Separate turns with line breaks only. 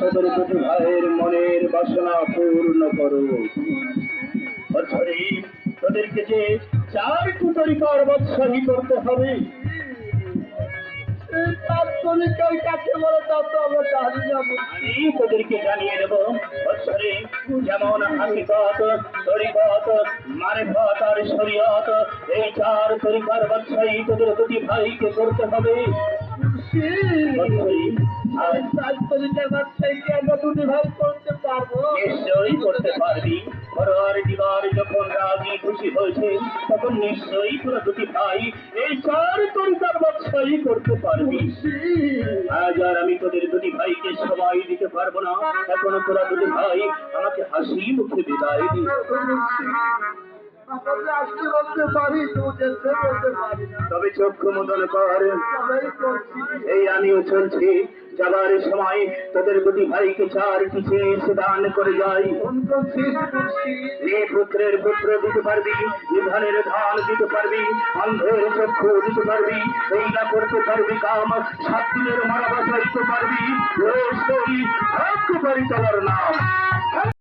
তোদের দুটি ভাইয়ের মনের বাসনা পূর্ণ করো। তোদেরকে যে 4টি তরিকার বাদশাহী করতে হবে। আমি তোদেরকে জানিয়ে দেব। যেমন হাকিকত, তরিকত, মারিফত আর শরীয়ত, এই 4 তরিকার বাদশাহী তোদের দুটি ভাইকে করতে হবে। নিশ্চয়ই করতে পারবি। যখন রাজি খুশি হয়েছে তখন নিশ্চয়ই তোরা দুটি ভাই এই 4 তরিকার বাদশাহী করতে পারবি। আজ আর আমি তোদের দুটি ভাইকে সময় দিতে পারবো না। এখনো তোরা দুটি ভাই আমাকে হাসি মুখে বিদায় দিই। তবে চক্ষু মদন কর, এই আমিও চলছি। যাবার সময় তোদের দুটি ভাইকে 4টি শীষ দান করে যাই। পুত্রের পুত্র দিতে পারবি, ধানের ধান দিতে পারবি, অন্ধের চক্ষু দিতে পারবি, এই না করতে পারবি কাম, 7 দিনের মারা বসাইতে পারবি। তোমার নাম